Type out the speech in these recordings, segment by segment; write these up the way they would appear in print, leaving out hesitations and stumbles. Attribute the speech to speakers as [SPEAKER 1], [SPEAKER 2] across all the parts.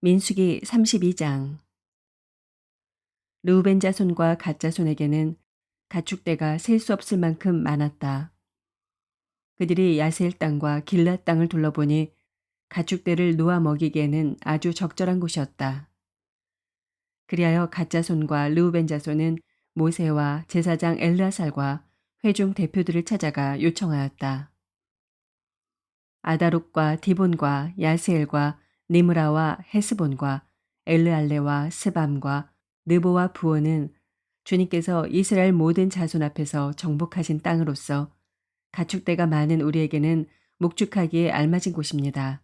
[SPEAKER 1] 민수기 32장. 르우벤 자손과 갓 자손에게는 가축대가 셀 수 없을 만큼 많았다. 그들이 야셀 땅과 길랏 땅을 둘러보니 가축대를 놓아 먹이기에는 아주 적절한 곳이었다. 그리하여 갓 자손과 르우벤 자손은 모세와 제사장 엘르아살과 회중 대표들을 찾아가 요청하였다. 아다롯과 디본과 야스엘과 니므라와 헤스본과 엘르알레와 스밤과 느보와 부온은 주님께서 이스라엘 모든 자손 앞에서 정복하신 땅으로서 가축대가 많은 우리에게는 목축하기에 알맞은 곳입니다.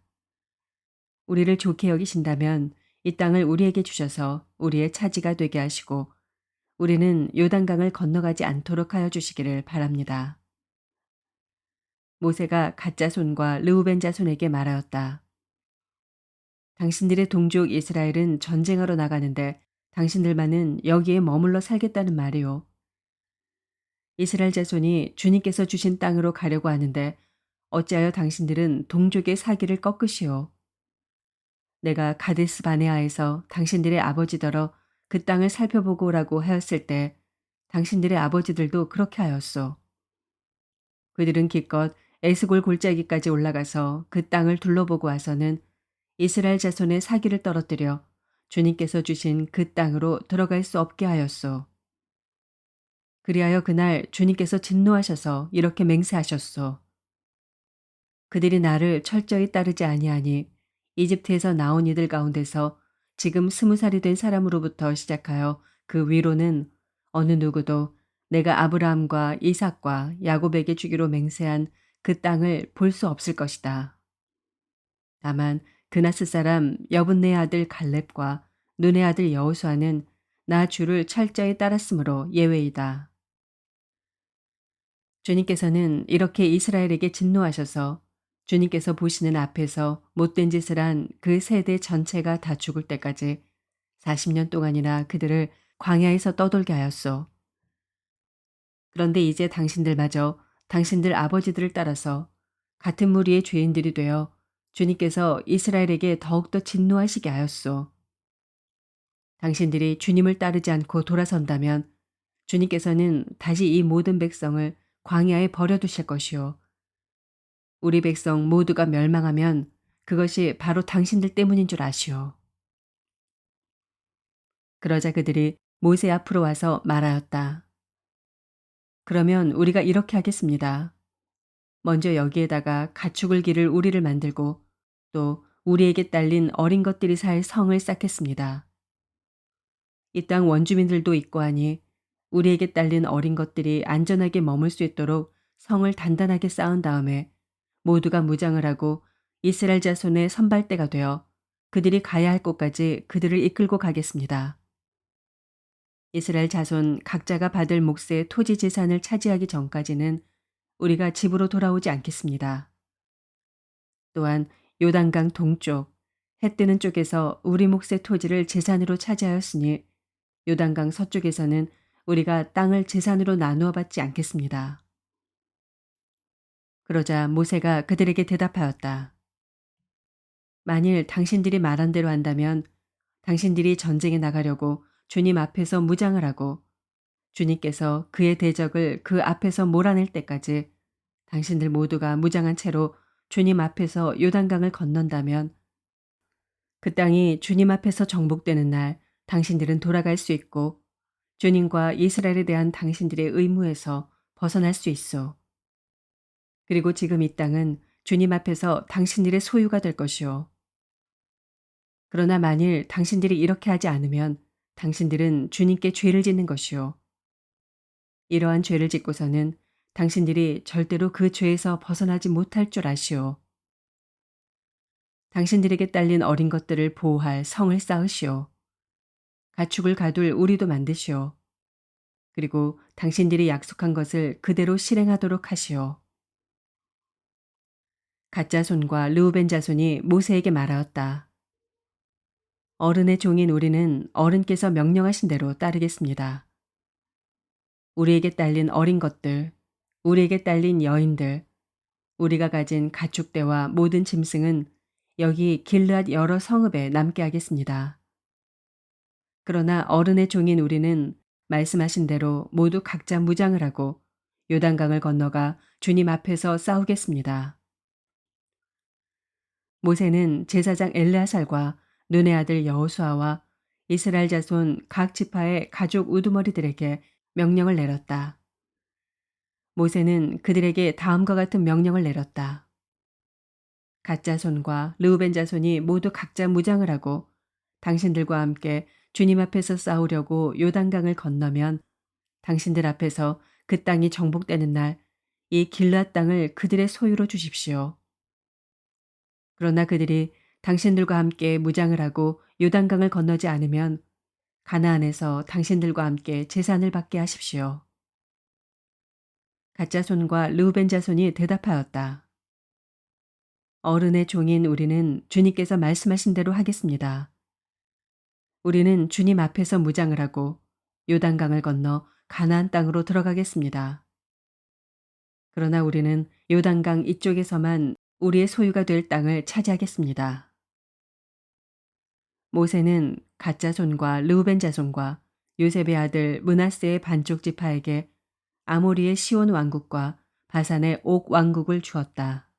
[SPEAKER 1] 우리를 좋게 여기신다면 이 땅을 우리에게 주셔서 우리의 차지가 되게 하시고 우리는 요단강을 건너가지 않도록 하여 주시기를 바랍니다. 모세가 갓 자손과 르우벤 자손에게 말하였다. 당신들의 동족 이스라엘은 전쟁하러 나가는데 당신들만은 여기에 머물러 살겠다는 말이요. 이스라엘 자손이 주님께서 주신 땅으로 가려고 하는데 어찌하여 당신들은 동족의 사기를 꺾으시오. 내가 가데스 바네아에서 당신들의 아버지더러 그 땅을 살펴보고 오라고 하였을 때 당신들의 아버지들도 그렇게 하였소. 그들은 기껏 에스골 골짜기까지 올라가서 그 땅을 둘러보고 와서는 이스라엘 자손의 사기를 떨어뜨려 주님께서 주신 그 땅으로 들어갈 수 없게 하였소. 그리하여 그날 주님께서 진노하셔서 이렇게 맹세하셨소. 그들이 나를 철저히 따르지 아니하니 이집트에서 나온 이들 가운데서 지금 20살이 된 사람으로부터 시작하여 그 위로는 어느 누구도 내가 아브라함과 이삭과 야곱에게 주기로 맹세한 그 땅을 볼 수 없을 것이다. 다만 그나스 사람 여분네 아들 갈렙과 눈의 아들 여호수아는 나 주를 철저히 따랐으므로 예외이다. 주님께서는 이렇게 이스라엘에게 진노하셔서 주님께서 보시는 앞에서 못된 짓을 한 그 세대 전체가 다 죽을 때까지 40년 동안이나 그들을 광야에서 떠돌게 하였소. 그런데 이제 당신들마저 당신들 아버지들을 따라서 같은 무리의 죄인들이 되어 주님께서 이스라엘에게 더욱더 진노하시게 하였소. 당신들이 주님을 따르지 않고 돌아선다면 주님께서는 다시 이 모든 백성을 광야에 버려두실 것이요. 우리 백성 모두가 멸망하면 그것이 바로 당신들 때문인 줄 아시오. 그러자 그들이 모세 앞으로 와서 말하였다. 그러면 우리가 이렇게 하겠습니다. 먼저 여기에다가 가축을 기를 우리를 만들고 또 우리에게 딸린 어린 것들이 살 성을 쌓겠습니다. 이 땅 원주민들도 있고 하니 우리에게 딸린 어린 것들이 안전하게 머물 수 있도록 성을 단단하게 쌓은 다음에 모두가 무장을 하고 이스라엘 자손의 선발대가 되어 그들이 가야 할 곳까지 그들을 이끌고 가겠습니다. 이스라엘 자손 각자가 받을 몫의 토지 재산을 차지하기 전까지는 우리가 집으로 돌아오지 않겠습니다. 또한 요단강 동쪽, 해 뜨는 쪽에서 우리 몫의 토지를 재산으로 차지하였으니 요단강 서쪽에서는 우리가 땅을 재산으로 나누어 받지 않겠습니다. 그러자 모세가 그들에게 대답하였다. 만일 당신들이 말한 대로 한다면 당신들이 전쟁에 나가려고 주님 앞에서 무장을 하고 주님께서 그의 대적을 그 앞에서 몰아낼 때까지 당신들 모두가 무장한 채로 주님 앞에서 요단강을 건넌다면 그 땅이 주님 앞에서 정복되는 날 당신들은 돌아갈 수 있고 주님과 이스라엘에 대한 당신들의 의무에서 벗어날 수 있어. 그리고 지금 이 땅은 주님 앞에서 당신들의 소유가 될 것이요. 그러나 만일 당신들이 이렇게 하지 않으면 당신들은 주님께 죄를 짓는 것이요. 이러한 죄를 짓고서는 당신들이 절대로 그 죄에서 벗어나지 못할 줄 아시오. 당신들에게 딸린 어린 것들을 보호할 성을 쌓으시오. 가축을 가둘 우리도 만드시오. 그리고 당신들이 약속한 것을 그대로 실행하도록 하시오. 갓 자손과 르우벤 자손이 모세에게 말하였다. 어른의 종인 우리는 어른께서 명령하신 대로 따르겠습니다. 우리에게 딸린 어린 것들, 우리에게 딸린 여인들, 우리가 가진 가축대와 모든 짐승은 여기 길르앗 여러 성읍에 남게 하겠습니다. 그러나 어른의 종인 우리는 말씀하신 대로 모두 각자 무장을 하고 요단강을 건너가 주님 앞에서 싸우겠습니다. 모세는 제사장 엘르아살과 눈의 아들 여호수아와 이스라엘 자손 각 지파의 가족 우두머리들에게 명령을 내렸다. 모세는 그들에게 다음과 같은 명령을 내렸다. 갓 자손과 르우벤 자손이 모두 각자 무장을 하고 당신들과 함께 주님 앞에서 싸우려고 요단강을 건너면 당신들 앞에서 그 땅이 정복되는 날 이 길르앗 땅을 그들의 소유로 주십시오. 그러나 그들이 당신들과 함께 무장을 하고 요단강을 건너지 않으면 가나안에서 당신들과 함께 재산을 받게 하십시오. 갓 자손과 르우벤 자손이 대답하였다. 어른의 종인 우리는 주님께서 말씀하신 대로 하겠습니다. 우리는 주님 앞에서 무장을 하고 요단강을 건너 가나안 땅으로 들어가겠습니다. 그러나 우리는 요단강 이쪽에서만 우리의 소유가 될 땅을 차지하겠습니다. 모세는 갓 자손과 르우벤 자손과 요셉의 아들 므낫세의 반쪽 지파에게 아모리의 시온 왕국과 바산의 옥 왕국을 주었다.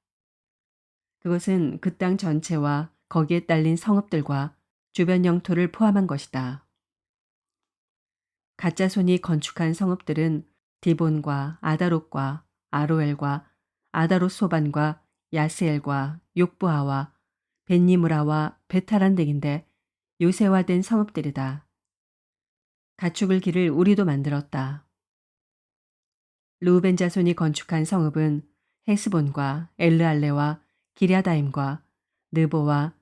[SPEAKER 1] 그것은 그 땅 전체와 거기에 딸린 성읍들과 주변 영토를 포함한 것이다. 갓 자손이 건축한 성읍들은 디본과 아다롯과 아로엘과 아다롯 소반과 야스엘과 욕부하와 벤니무라와 베타란 등인데 요새화된 성읍들이다. 가축을 기를 우리도 만들었다. 르우벤 자손이 건축한 성읍은 헤스본과 엘르알레와 기랴다임과 느보와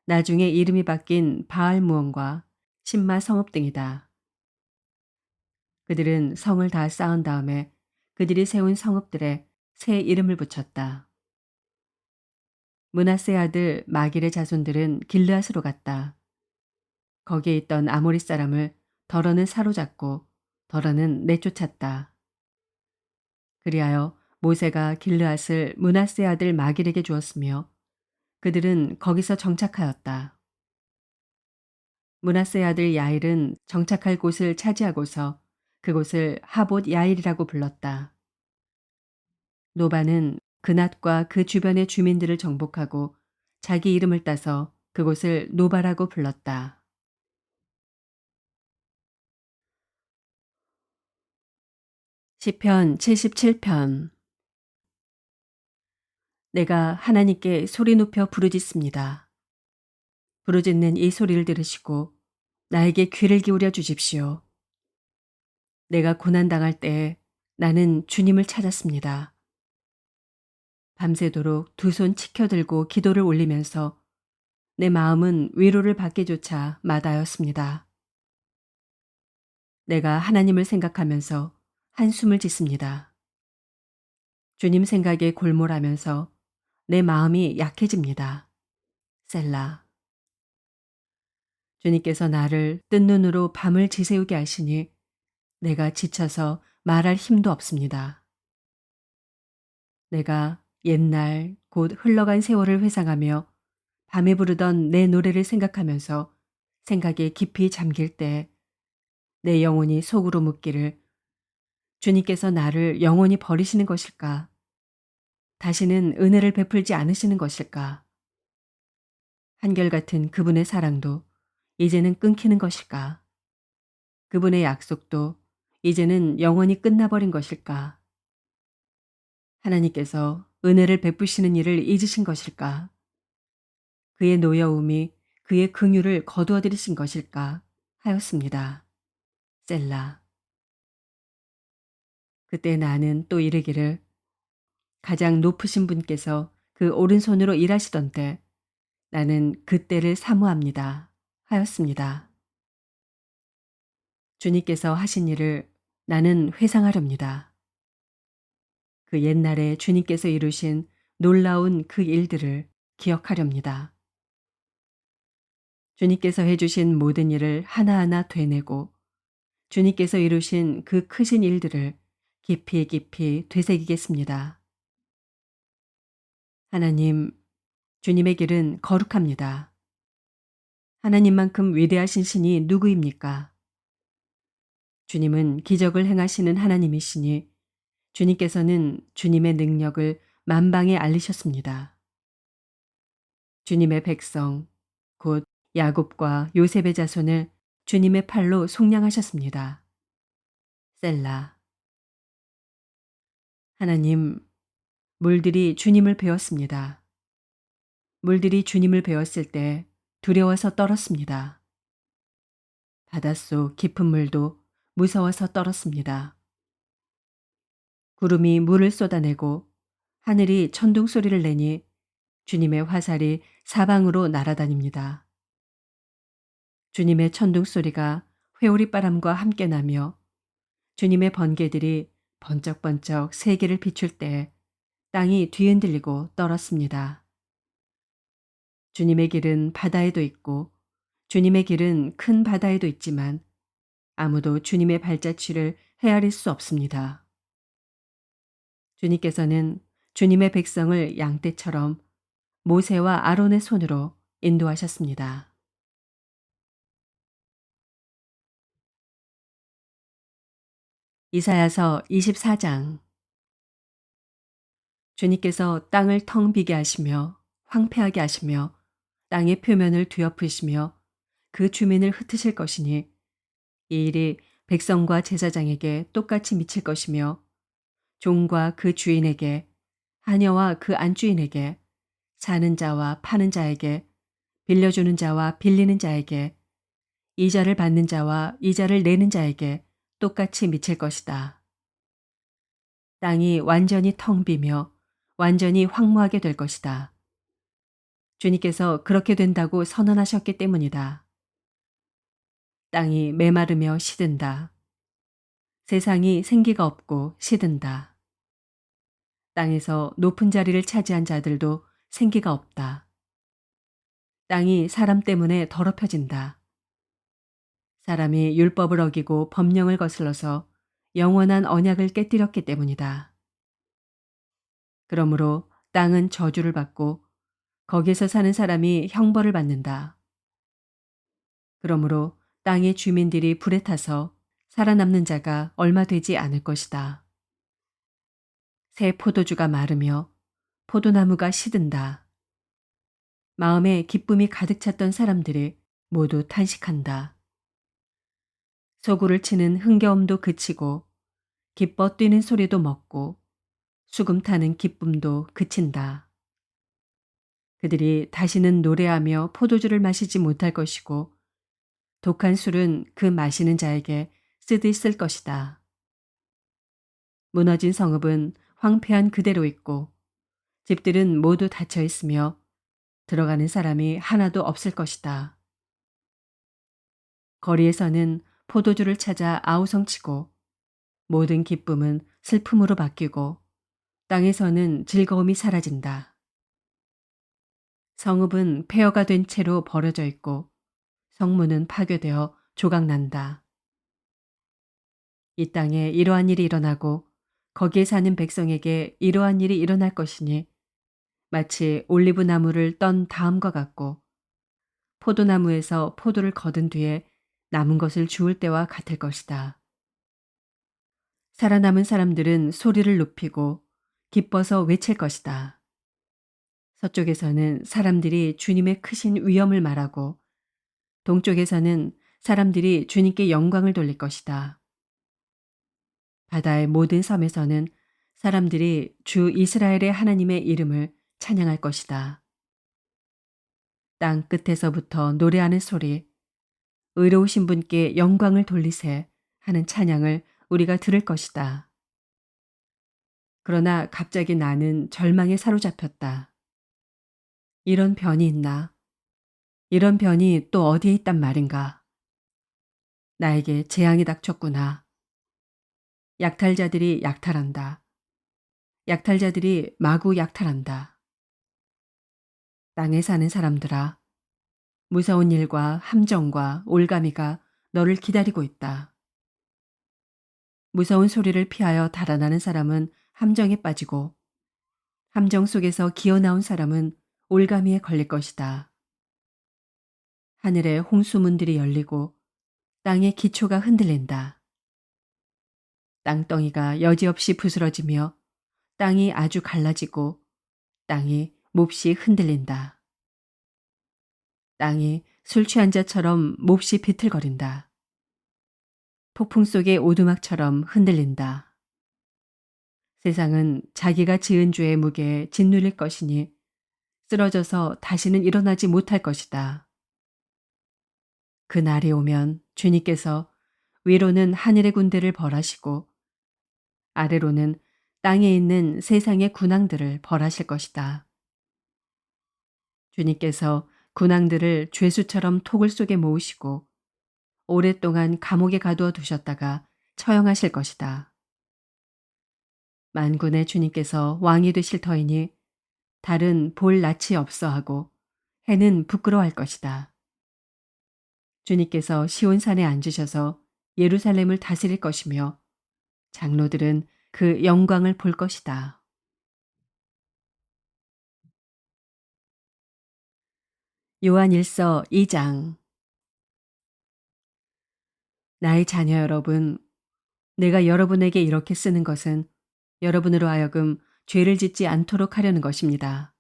[SPEAKER 1] 나중에 이름이 바뀐 바알무온과 신마 성읍 등이다. 그들은 성을 다 쌓은 다음에 그들이 세운 성읍들에 새 이름을 붙였다. 므낫세 아들 마길의 자손들은 길르앗으로 갔다. 거기에 있던 아모리 사람을 더러는 사로잡고 더러는 내쫓았다. 그리하여 모세가 길르앗을 므낫세 아들 마길에게 주었으며 그들은 거기서 정착하였다. 므낫세 아들 야일은 정착할 곳을 차지하고서 그곳을 하봇 야일이라고 불렀다. 노바는 그낫과 그 주변의 주민들을 정복하고 자기 이름을 따서 그곳을 노바라고 불렀다. 시편 77편. 내가 하나님께 소리 높여 부르짖습니다. 부르짖는 이 소리를 들으시고 나에게 귀를 기울여 주십시오. 내가 고난당할 때에 나는 주님을 찾았습니다. 밤새도록 두 손 치켜들고 기도를 올리면서 내 마음은 위로를 받기조차 마다하였습니다. 내가 하나님을 생각하면서 한숨을 짓습니다. 주님 생각에 골몰하면서 내 마음이 약해집니다. 셀라. 주님께서 나를 뜬 눈으로 밤을 지새우게 하시니 내가 지쳐서 말할 힘도 없습니다. 내가 옛날 곧 흘러간 세월을 회상하며 밤에 부르던 내 노래를 생각하면서 생각에 깊이 잠길 때 내 영혼이 속으로 묻기를 주님께서 나를 영원히 버리시는 것일까? 다시는 은혜를 베풀지 않으시는 것일까? 한결같은 그분의 사랑도 이제는 끊기는 것일까? 그분의 약속도 이제는 영원히 끝나버린 것일까? 하나님께서 은혜를 베푸시는 일을 잊으신 것일까? 그의 노여움이 그의 긍휼을 거두어들이신 것일까? 하였습니다. 셀라. 그때 나는 또 이르기를 가장 높으신 분께서 그 오른손으로 일하시던 때 나는 그때를 사모합니다. 하였습니다. 주님께서 하신 일을 나는 회상하렵니다. 그 옛날에 주님께서 이루신 놀라운 그 일들을 기억하렵니다. 주님께서 해주신 모든 일을 하나하나 되뇌고 주님께서 이루신 그 크신 일들을 깊이 깊이 되새기겠습니다. 하나님, 주님의 길은 거룩합니다. 하나님만큼 위대하신 신이 누구입니까? 주님은 기적을 행하시는 하나님이시니 주님께서는 주님의 능력을 만방에 알리셨습니다. 주님의 백성, 곧 야곱과 요셉의 자손을 주님의 팔로 속량하셨습니다. 셀라. 하나님, 물들이 주님을 배웠습니다. 물들이 주님을 배웠을 때 두려워서 떨었습니다. 바닷속 깊은 물도 무서워서 떨었습니다. 구름이 물을 쏟아내고 하늘이 천둥 소리를 내니 주님의 화살이 사방으로 날아다닙니다. 주님의 천둥 소리가 회오리 바람과 함께 나며 주님의 번개들이 번쩍번쩍 세계를 비출 때 땅이 뒤흔들리고 떨었습니다. 주님의 길은 바다에도 있고 주님의 길은 큰 바다에도 있지만 아무도 주님의 발자취를 헤아릴 수 없습니다. 주님께서는 주님의 백성을 양떼처럼 모세와 아론의 손으로 인도하셨습니다. 이사야서 24장. 주님께서 땅을 텅 비게 하시며 황폐하게 하시며 땅의 표면을 뒤엎으시며 그 주민을 흩으실 것이니 이 일이 백성과 제사장에게 똑같이 미칠 것이며 종과 그 주인에게 하녀와 그 안주인에게 사는 자와 파는 자에게 빌려주는 자와 빌리는 자에게 이자를 받는 자와 이자를 내는 자에게 똑같이 미칠 것이다. 땅이 완전히 텅 비며 완전히 황무하게 될 것이다. 주님께서 그렇게 된다고 선언하셨기 때문이다. 땅이 메마르며 시든다. 세상이 생기가 없고 시든다. 땅에서 높은 자리를 차지한 자들도 생기가 없다. 땅이 사람 때문에 더럽혀진다. 사람이 율법을 어기고 법령을 거슬러서 영원한 언약을 깨뜨렸기 때문이다. 그러므로 땅은 저주를 받고 거기서 사는 사람이 형벌을 받는다. 그러므로 땅의 주민들이 불에 타서 살아남는 자가 얼마 되지 않을 것이다. 새 포도주가 마르며 포도나무가 시든다. 마음에 기쁨이 가득 찼던 사람들이 모두 탄식한다. 소구를 치는 흥겨움도 그치고 기뻐 뛰는 소리도 멎고 수금 타는 기쁨도 그친다. 그들이 다시는 노래하며 포도주를 마시지 못할 것이고 독한 술은 그 마시는 자에게 쓰디쓸 것이다. 무너진 성읍은 황폐한 그대로 있고 집들은 모두 닫혀 있으며 들어가는 사람이 하나도 없을 것이다. 거리에서는 포도주를 찾아 아우성치고 모든 기쁨은 슬픔으로 바뀌고 땅에서는 즐거움이 사라진다. 성읍은 폐허가 된 채로 버려져 있고 성문은 파괴되어 조각난다. 이 땅에 이러한 일이 일어나고 거기에 사는 백성에게 이러한 일이 일어날 것이니 마치 올리브 나무를 떤 다음과 같고 포도나무에서 포도를 거둔 뒤에 남은 것을 주울 때와 같을 것이다. 살아남은 사람들은 소리를 높이고 기뻐서 외칠 것이다. 서쪽에서는 사람들이 주님의 크신 위엄을 말하고 동쪽에서는 사람들이 주님께 영광을 돌릴 것이다. 바다의 모든 섬에서는 사람들이 주 이스라엘의 하나님의 이름을 찬양할 것이다. 땅 끝에서부터 노래하는 소리, 의로우신 분께 영광을 돌리세 하는 찬양을 우리가 들을 것이다. 그러나 갑자기 나는 절망에 사로잡혔다. 이런 변이 있나? 이런 변이 또 어디에 있단 말인가? 나에게 재앙이 닥쳤구나. 약탈자들이 약탈한다. 약탈자들이 마구 약탈한다. 땅에 사는 사람들아, 무서운 일과 함정과 올가미가 너를 기다리고 있다. 무서운 소리를 피하여 달아나는 사람은 함정에 빠지고 함정 속에서 기어나온 사람은 올가미에 걸릴 것이다. 하늘의 홍수문들이 열리고 땅의 기초가 흔들린다. 땅덩이가 여지없이 부스러지며 땅이 아주 갈라지고 땅이 몹시 흔들린다. 땅이 술 취한 자처럼 몹시 비틀거린다. 폭풍 속의 오두막처럼 흔들린다. 세상은 자기가 지은 죄의 무게에 짓눌릴 것이니 쓰러져서 다시는 일어나지 못할 것이다. 그 날이 오면 주님께서 위로는 하늘의 군대를 벌하시고 아래로는 땅에 있는 세상의 군왕들을 벌하실 것이다. 주님께서 군왕들을 죄수처럼 토굴 속에 모으시고 오랫동안 감옥에 가두어 두셨다가 처형하실 것이다. 만군의 주님께서 왕이 되실 터이니 달은 볼 낯이 없어 하고 해는 부끄러워할 것이다. 주님께서 시온산에 앉으셔서 예루살렘을 다스릴 것이며 장로들은 그 영광을 볼 것이다. 요한일서 2장. 나의 자녀 여러분, 내가 여러분에게 이렇게 쓰는 것은 여러분으로 하여금 죄를 짓지 않도록 하려는 것입니다.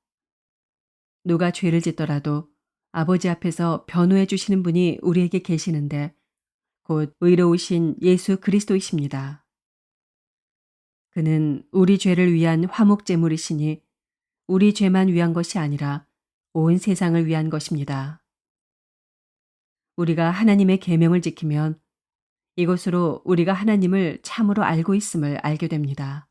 [SPEAKER 1] 누가 죄를 짓더라도 아버지 앞에서 변호해 주시는 분이 우리에게 계시는데 곧 의로우신 예수 그리스도이십니다. 그는 우리 죄를 위한 화목제물이시니 우리 죄만 위한 것이 아니라 온 세상을 위한 것입니다. 우리가 하나님의 계명을 지키면 이것으로 우리가 하나님을 참으로 알고 있음을 알게 됩니다.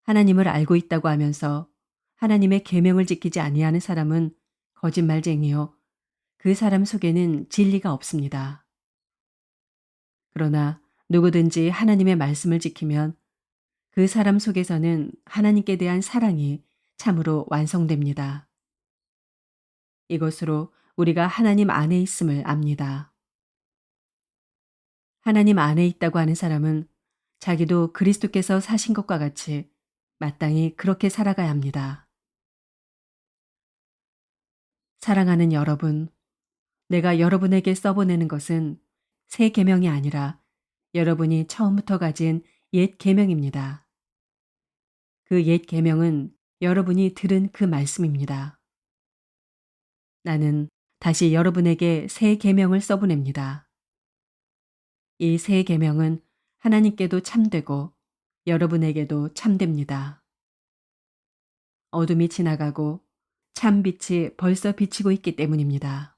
[SPEAKER 1] 하나님을 알고 있다고 하면서 하나님의 계명을 지키지 아니하는 사람은 거짓말쟁이요 그 사람 속에는 진리가 없습니다. 그러나 누구든지 하나님의 말씀을 지키면 그 사람 속에서는 하나님께 대한 사랑이 참으로 완성됩니다. 이것으로 우리가 하나님 안에 있음을 압니다. 하나님 안에 있다고 하는 사람은 자기도 그리스도께서 사신 것과 같이 마땅히 그렇게 살아가야 합니다. 사랑하는 여러분, 내가 여러분에게 써보내는 것은 새 계명이 아니라 여러분이 처음부터 가진 옛 계명입니다. 그 옛 계명은 여러분이 들은 그 말씀입니다. 나는 다시 여러분에게 새 계명을 써보냅니다. 이 새 계명은 하나님께도 참되고 여러분에게도 참됩니다. 어둠이 지나가고 참 빛이 벌써 비치고 있기 때문입니다.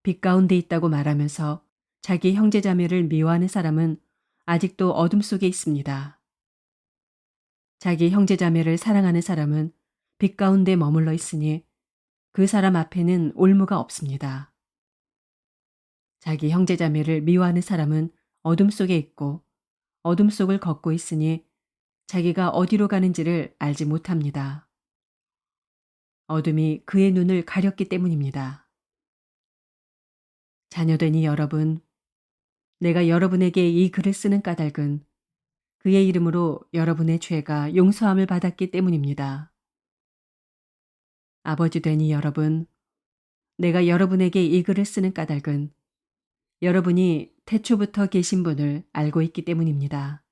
[SPEAKER 1] 빛 가운데 있다고 말하면서 자기 형제자매를 미워하는 사람은 아직도 어둠 속에 있습니다. 자기 형제자매를 사랑하는 사람은 빛 가운데 머물러 있으니 그 사람 앞에는 올무가 없습니다. 자기 형제자매를 미워하는 사람은 어둠 속에 있고 어둠 속을 걷고 있으니 자기가 어디로 가는지를 알지 못합니다. 어둠이 그의 눈을 가렸기 때문입니다. 자녀되니 여러분, 내가 여러분에게 이 글을 쓰는 까닭은 그의 이름으로 여러분의 죄가 용서함을 받았기 때문입니다. 아버지 되니 여러분, 내가 여러분에게 이 글을 쓰는 까닭은 여러분이 태초부터 계신 분을 알고 있기 때문입니다.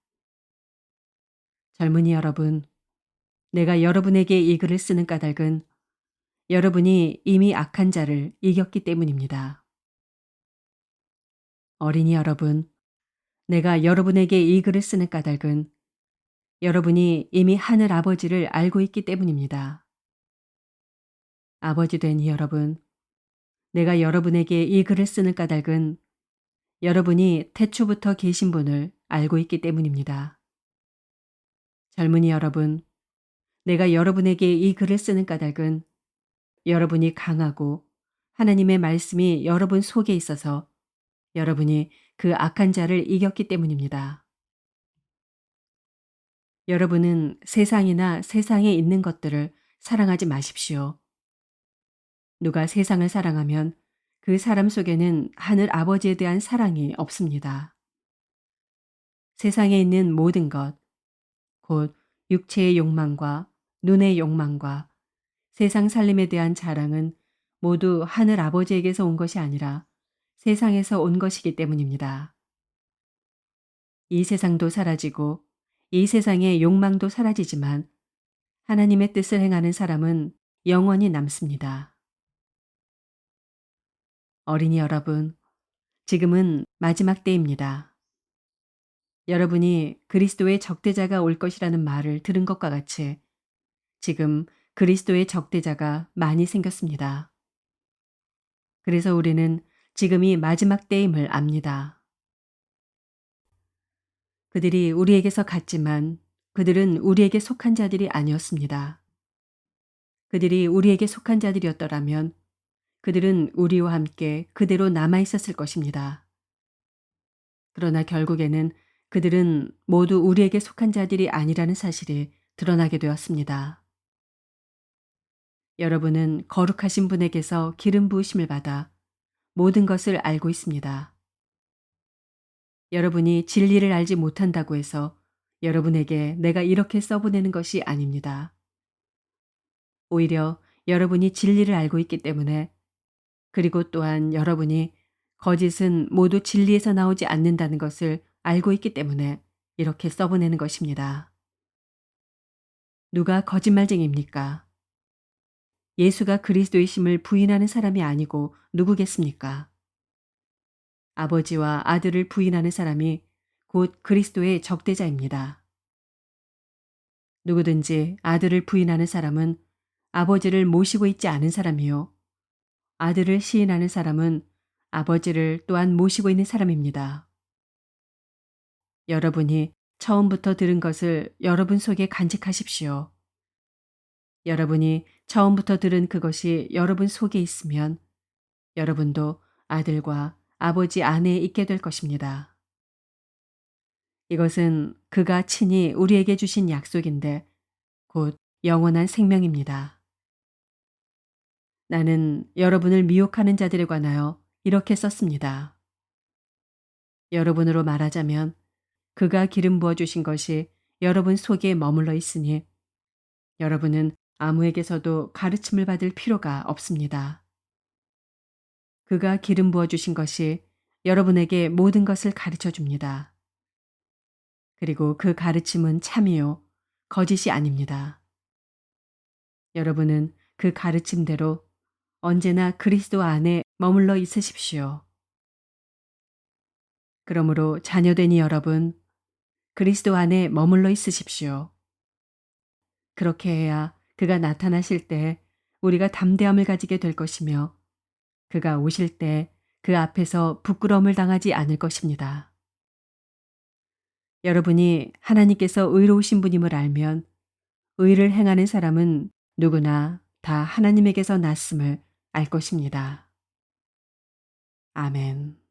[SPEAKER 1] 젊은이 여러분, 내가 여러분에게 이 글을 쓰는 까닭은 여러분이 이미 악한 자를 이겼기 때문입니다. 어린이 여러분, 내가 여러분에게 이 글을 쓰는 까닭은 여러분이 이미 하늘 아버지를 알고 있기 때문입니다. 아버지 되니 여러분, 내가 여러분에게 이 글을 쓰는 까닭은 여러분이 태초부터 계신 분을 알고 있기 때문입니다. 젊은이 여러분, 내가 여러분에게 이 글을 쓰는 까닭은 여러분이 강하고 하나님의 말씀이 여러분 속에 있어서 여러분이 그 악한 자를 이겼기 때문입니다. 여러분은 세상이나 세상에 있는 것들을 사랑하지 마십시오. 누가 세상을 사랑하면 그 사람 속에는 하늘 아버지에 대한 사랑이 없습니다. 세상에 있는 모든 것, 곧 육체의 욕망과 눈의 욕망과 세상 살림에 대한 자랑은 모두 하늘 아버지에게서 온 것이 아니라 세상에서 온 것이기 때문입니다. 이 세상도 사라지고 이 세상의 욕망도 사라지지만 하나님의 뜻을 행하는 사람은 영원히 남습니다. 어린이 여러분, 지금은 마지막 때입니다. 여러분이 그리스도의 적대자가 올 것이라는 말을 들은 것과 같이 지금 그리스도의 적대자가 많이 생겼습니다. 그래서 우리는 지금이 마지막 때임을 압니다. 그들이 우리에게서 갔지만 그들은 우리에게 속한 자들이 아니었습니다. 그들이 우리에게 속한 자들이었더라면 그들은 우리와 함께 그대로 남아 있었을 것입니다. 그러나 결국에는 그들은 모두 우리에게 속한 자들이 아니라는 사실이 드러나게 되었습니다. 여러분은 거룩하신 분에게서 기름 부으심을 받아 모든 것을 알고 있습니다. 여러분이 진리를 알지 못한다고 해서 여러분에게 내가 이렇게 써보내는 것이 아닙니다. 오히려 여러분이 진리를 알고 있기 때문에, 그리고 또한 여러분이 거짓은 모두 진리에서 나오지 않는다는 것을 알고 있기 때문에 이렇게 써보내는 것입니다. 누가 거짓말쟁이입니까? 예수가 그리스도이심을 부인하는 사람이 아니고 누구겠습니까? 아버지와 아들을 부인하는 사람이 곧 그리스도의 적대자입니다. 누구든지 아들을 부인하는 사람은 아버지를 모시고 있지 않은 사람이요. 아들을 시인하는 사람은 아버지를 또한 모시고 있는 사람입니다. 여러분이 처음부터 들은 것을 여러분 속에 간직하십시오. 여러분이 처음부터 들은 그것이 여러분 속에 있으면 여러분도 아들과 아버지 안에 있게 될 것입니다. 이것은 그가 친히 우리에게 주신 약속인데 곧 영원한 생명입니다. 나는 여러분을 미혹하는 자들에 관하여 이렇게 썼습니다. 여러분으로 말하자면 그가 기름 부어 주신 것이 여러분 속에 머물러 있으니 여러분은 아무에게서도 가르침을 받을 필요가 없습니다. 그가 기름 부어 주신 것이 여러분에게 모든 것을 가르쳐 줍니다. 그리고 그 가르침은 참이요, 거짓이 아닙니다. 여러분은 그 가르침대로 언제나 그리스도 안에 머물러 있으십시오. 그러므로 자녀되니 여러분, 그리스도 안에 머물러 있으십시오. 그렇게 해야 그가 나타나실 때 우리가 담대함을 가지게 될 것이며 그가 오실 때 그 앞에서 부끄러움을 당하지 않을 것입니다. 여러분이 하나님께서 의로우신 분임을 알면 의를 행하는 사람은 누구나 다 하나님에게서 났음을 알 것입니다. 아멘.